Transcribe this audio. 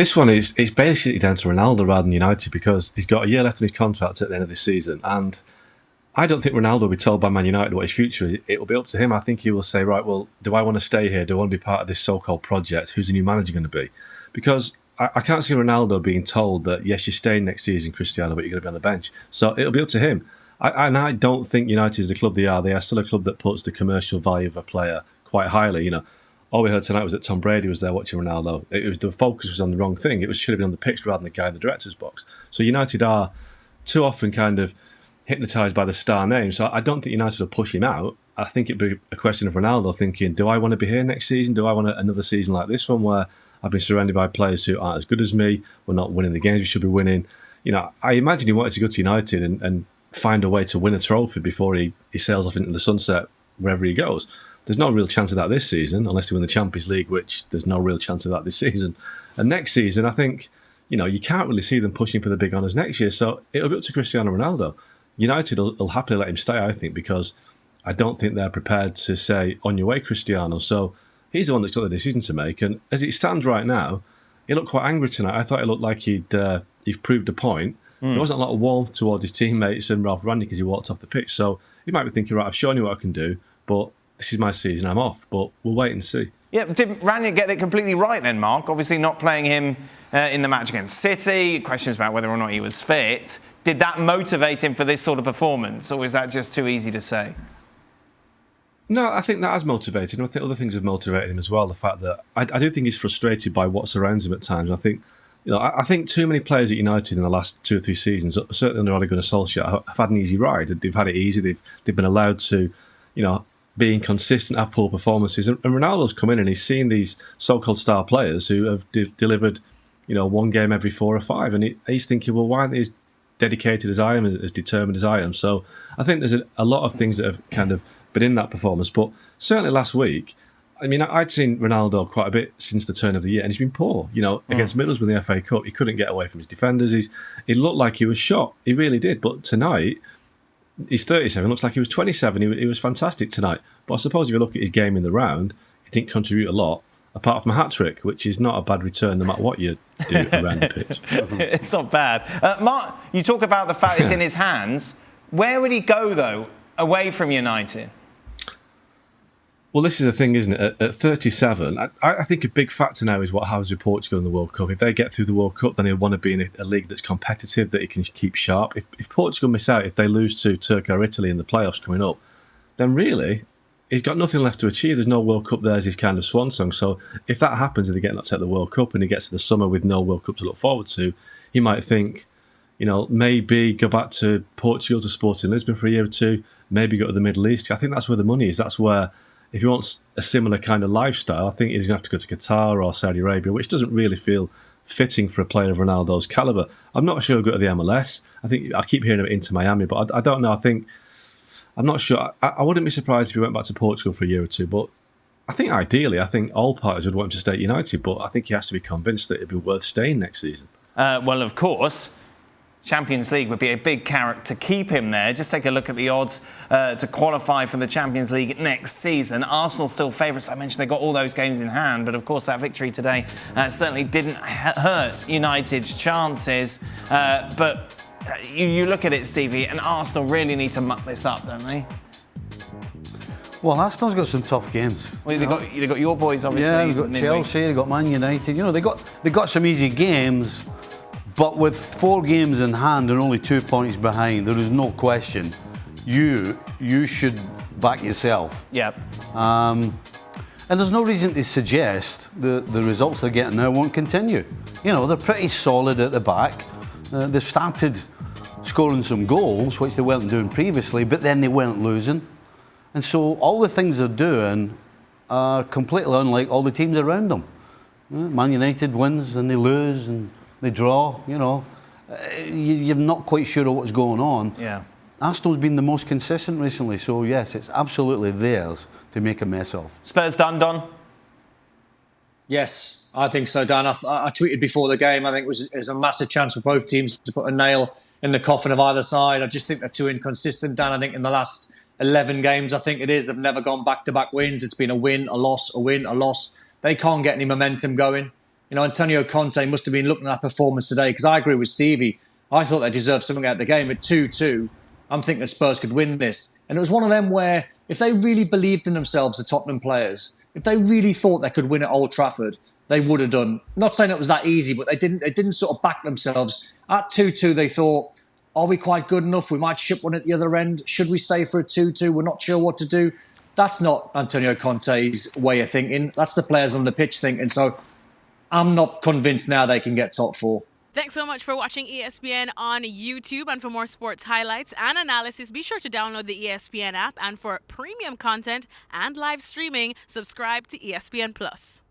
This one is it's basically down to Ronaldo rather than United because he's got a year left in his contract at the end of this season, and I don't think Ronaldo will be told by Man United what his future is. It will be up to him. I think he will say, right, well, do I want to stay here? Do I want to be part of this so-called project? Who's the new manager going to be? Because I can't see Ronaldo being told that, yes, you're staying next season, Cristiano, but you're going to be on the bench. So it'll be up to him. And I don't think United is the club they are. They are still a club that puts the commercial value of a player quite highly. All we heard tonight was that Tom Brady was there watching Ronaldo. The focus was on the wrong thing. It should have been on the pitch rather than the guy in the director's box. So United are too often kind of hypnotised by the star name. So I don't think United will push him out. I think it'd be a question of Ronaldo thinking, do I want to be here next season? Do I want another season like this one where I've been surrounded by players who aren't as good as me? We're not winning the games we should be winning. I imagine he wanted to go to United and find a way to win a trophy before he sails off into the sunset wherever he goes. There's no real chance of that this season, unless they win the Champions League, which there's no real chance of that this season. And next season, I think, you can't really see them pushing for the big honours next year. So it'll be up to Cristiano Ronaldo. United will happily let him stay, I think, because I don't think they're prepared to say, on your way, Cristiano. So he's the one that's got the decision to make. And as it stands right now, he looked quite angry tonight. I thought it looked like he'd proved a point. There wasn't a lot of warmth towards his teammates and Ralph Rangnick because he walked off the pitch. So he might be thinking, right, I've shown you what I can do, but this is my season, I'm off. But we'll wait and see. Yeah, did Rangnick get it completely right then, Mark? Obviously not playing him in the match against City, questions about whether or not he was fit. Did that motivate him for this sort of performance, or is that just too easy to say? No, I think that has motivated him. I think other things have motivated him as well. The fact that I do think he's frustrated by what surrounds him at times. I think, I think too many players at United in the last 2 or 3 seasons, certainly under Ole Gunnar Solskjaer, have had an easy ride. They've had it easy. They've been allowed to, be inconsistent, have poor performances. And Ronaldo's come in and he's seen these so-called star players who have delivered, one game every 4 or 5, and he's thinking, well, why aren't they as dedicated as I am, as determined as I am? So I think there's a lot of things that have kind of been in that performance. But certainly last week, I mean, I'd seen Ronaldo quite a bit since the turn of the year, and he's been poor. Against Middlesbrough in the FA Cup, he couldn't get away from his defenders. He looked like he was shot. He really did. But tonight, he's 37. Looks like he was 27. He was fantastic tonight. But I suppose if you look at his game in the round, he didn't contribute a lot, apart from a hat-trick, which is not a bad return no matter what you do around the pitch. It's not bad. Mark, you talk about the fact it's in his hands. Where would he go, though, away from United? Well, this is the thing, isn't it? At 37, I think a big factor now is what happens with Portugal in the World Cup. If they get through the World Cup, then he'll want to be in a league that's competitive, that he can keep sharp. If Portugal miss out, if they lose to Turkey or Italy in the playoffs coming up, then really, he's got nothing left to achieve. There's no World Cup there as his kind of swan song. So if that happens and they get knocked out of the World Cup and he gets to the summer with no World Cup to look forward to, he might think, maybe go back to Portugal, to Sporting Lisbon for a year or 2, maybe go to the Middle East. I think that's where the money is. That's where, if he wants a similar kind of lifestyle, I think he's going to have to go to Qatar or Saudi Arabia, which doesn't really feel fitting for a player of Ronaldo's calibre. I'm not sure he'll go to the MLS. I keep hearing about Inter Miami, but I don't know. I'm not sure. I wouldn't be surprised if he went back to Portugal for a year or 2, but I think ideally, all parties would want him to stay at United, but I think he has to be convinced that it'd be worth staying next season. Well, of course, Champions League would be a big carrot to keep him there. Just take a look at the odds to qualify for the Champions League next season. Arsenal still favourites. I mentioned they got all those games in hand, but of course that victory today certainly didn't hurt United's chances. But you look at it, Stevie, and Arsenal really need to muck this up, don't they? Well, Arsenal's got some tough games. Well, they got your boys, obviously. Yeah, they've got Chelsea, they've got Man United. They got some easy games, but with 4 games in hand and only 2 points behind, there is no question you should back yourself. Yep. And there's no reason to suggest the results they're getting now won't continue. They're pretty solid at the back. They've started scoring some goals, which they weren't doing previously, but then they weren't losing. And so all the things they're doing are completely unlike all the teams around them. Man United wins and they lose and they draw, You're not quite sure of what's going on. Yeah. Arsenal's been the most consistent recently, so yes, it's absolutely theirs to make a mess of. Spurs done, Don? Yes, I think so, Dan. I tweeted before the game, I think it was a massive chance for both teams to put a nail in the coffin of either side. I just think they're too inconsistent, Dan. I think in the last 11 games, I think it is, they've never gone back-to-back wins. It's been a win, a loss, a win, a loss. They can't get any momentum going. Antonio Conte must have been looking at that performance today, because I agree with Stevie. I thought they deserved something out of the game. At 2-2, I'm thinking Spurs could win this. And it was one of them where if they really believed in themselves, the Tottenham players, if they really thought they could win at Old Trafford, they would have done. Not saying it was that easy, but they didn't sort of back themselves. At 2-2, they thought, are we quite good enough? We might ship one at the other end. Should we stay for a 2-2? We're not sure what to do. That's not Antonio Conte's way of thinking. That's the players on the pitch thinking. So I'm not convinced now they can get top 4. Thanks so much for watching ESPN on YouTube. And for more sports highlights and analysis, be sure to download the ESPN app. And for premium content and live streaming, subscribe to ESPN Plus.